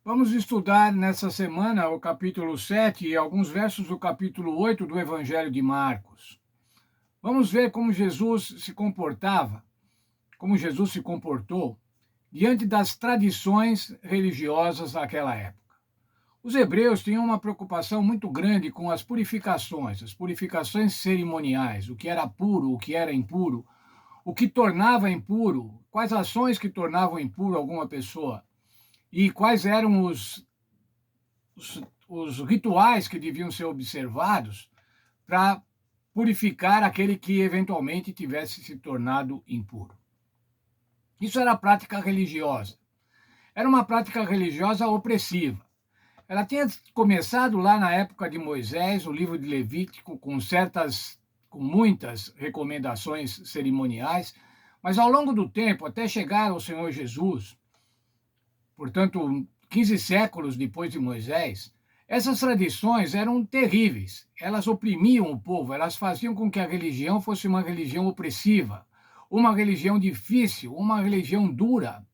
Vamos estudar nessa semana o capítulo 7 e alguns versos do capítulo 8 do Evangelho de Marcos. Vamos ver como Jesus se comportava, como Jesus se comportou diante das tradições religiosas daquela época. Os hebreus tinham uma preocupação muito grande com as purificações cerimoniais, o que era puro, o que era impuro, o que tornava impuro, quais ações que tornavam impuro alguma pessoa e quais eram os rituais que deviam ser observados para purificar aquele que eventualmente tivesse se tornado impuro. Isso era prática religiosa. Era uma prática religiosa opressiva. Ela tinha começado lá na época de Moisés, o livro de Levítico, com muitas recomendações cerimoniais, mas ao longo do tempo, até chegar ao Senhor Jesus, portanto, 15 séculos depois de Moisés, essas tradições eram terríveis. Elas oprimiam o povo, elas faziam com que a religião fosse uma religião opressiva, uma religião difícil, uma religião dura,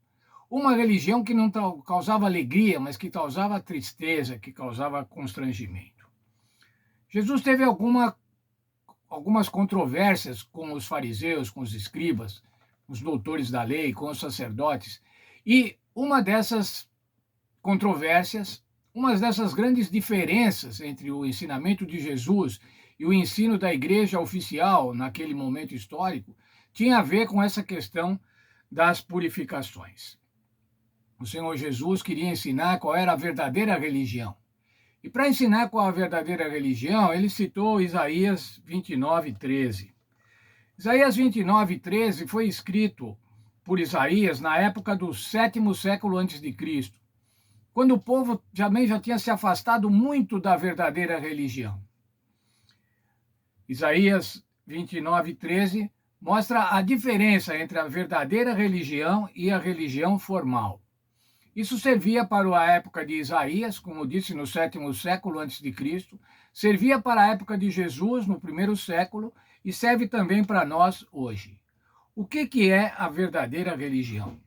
uma religião que não causava alegria, mas que causava tristeza, que causava constrangimento. Jesus teve algumas controvérsias com os fariseus, com os escribas, os doutores da lei, com os sacerdotes, e uma dessas controvérsias, uma dessas grandes diferenças entre o ensinamento de Jesus e o ensino da igreja oficial naquele momento histórico, tinha a ver com essa questão das purificações. O Senhor Jesus queria ensinar qual era a verdadeira religião. E para ensinar qual a verdadeira religião, ele citou Isaías 29:13. Isaías 29:13 foi escrito por Isaías na época do 7º século antes de Cristo, quando o povo também já tinha se afastado muito da verdadeira religião. Isaías 29:13 mostra a diferença entre a verdadeira religião e a religião formal. Isso servia para a época de Isaías, como disse, no 7º século antes de Cristo, servia para a época de Jesus, no 1º século, e serve também para nós hoje. O que é a verdadeira religião?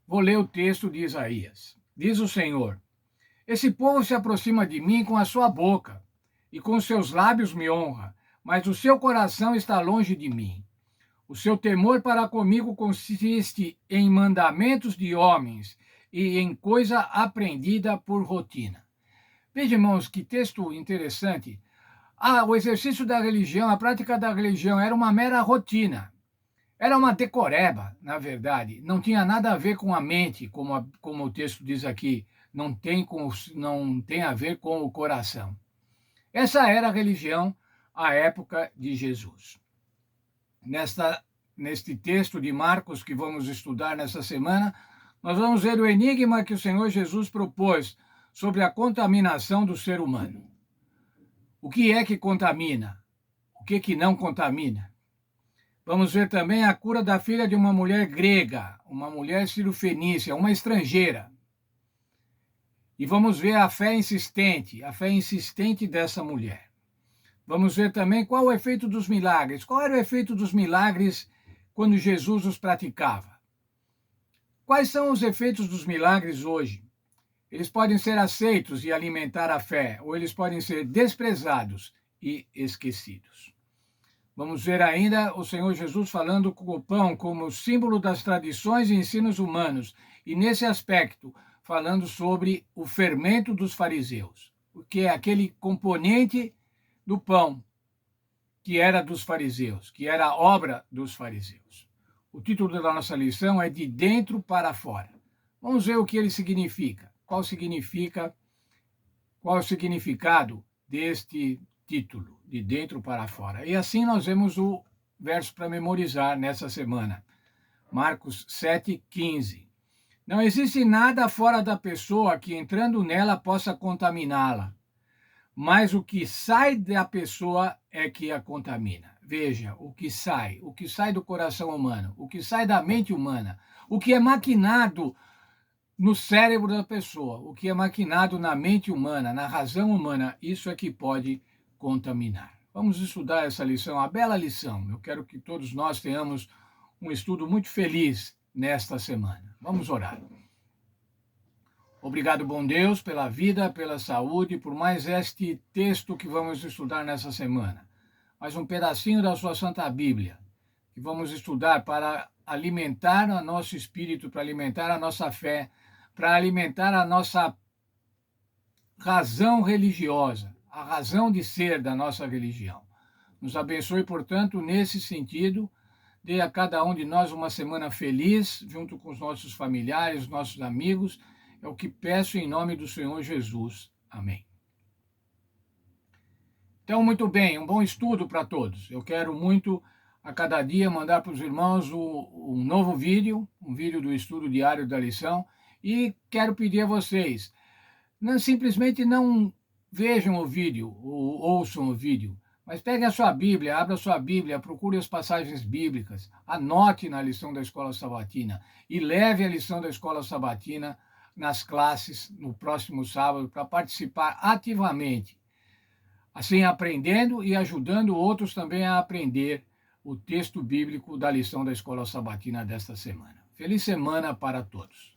Vou ler o texto de Isaías. Diz o Senhor: Esse povo se aproxima de mim com a sua boca, e com seus lábios me honra, mas o seu coração está longe de mim. O seu temor para comigo consiste em mandamentos de homens e em coisa aprendida por rotina. Veja, irmãos, que texto interessante. O exercício da religião, a prática da religião era uma mera rotina. Era uma decoreba, na verdade. Não tinha nada a ver com a mente, como o texto diz aqui. Não tem a ver com o coração. Essa era a religião à época de Jesus. Neste texto de Marcos que vamos estudar nessa semana, nós vamos ver o enigma que o Senhor Jesus propôs sobre a contaminação do ser humano. O que é que contamina? O que não contamina? Vamos ver também a cura da filha de uma mulher grega, uma mulher cirofenícia, uma estrangeira. E vamos ver a fé insistente dessa mulher. Vamos ver também qual o efeito dos milagres. Qual era o efeito dos milagres quando Jesus os praticava? Quais são os efeitos dos milagres hoje? Eles podem ser aceitos e alimentar a fé, ou eles podem ser desprezados e esquecidos. Vamos ver ainda o Senhor Jesus falando com o pão como símbolo das tradições e ensinos humanos, e nesse aspecto, falando sobre o fermento dos fariseus, que é aquele componente do pão que era dos fariseus, que era a obra dos fariseus. O título da nossa lição é De Dentro para Fora. Vamos ver o que ele significa. Qual o significado deste título, De Dentro para Fora. E assim nós vemos o verso para memorizar nessa semana. Marcos 7:15. Não existe nada fora da pessoa que, entrando nela, possa contaminá-la, mas o que sai da pessoa é que a contamina. Veja, o que sai do coração humano, o que sai da mente humana, o que é maquinado no cérebro da pessoa, o que é maquinado na mente humana, na razão humana, isso é que pode contaminar. Vamos estudar essa lição, a bela lição. Eu quero que todos nós tenhamos um estudo muito feliz nesta semana. Vamos orar. Obrigado, bom Deus, pela vida, pela saúde, por mais este texto que vamos estudar nessa semana. Mais um pedacinho da sua Santa Bíblia, que vamos estudar para alimentar o nosso espírito, para alimentar a nossa fé, para alimentar a nossa razão religiosa, a razão de ser da nossa religião. Nos abençoe, portanto, nesse sentido. Dê a cada um de nós uma semana feliz, junto com os nossos familiares, nossos amigos. É o que peço em nome do Senhor Jesus. Amém. Então, muito bem, um bom estudo para todos. Eu quero muito, a cada dia, mandar para os irmãos um novo vídeo, um vídeo do estudo diário da lição. E quero pedir a vocês, simplesmente não vejam o vídeo, ou ouçam o vídeo, mas peguem a sua Bíblia, abra a sua Bíblia, procure as passagens bíblicas, anote na lição da Escola Sabatina e leve a lição da Escola Sabatina nas classes no próximo sábado para participar ativamente, assim aprendendo e ajudando outros também a aprender o texto bíblico da lição da Escola Sabatina desta semana. Feliz semana para todos.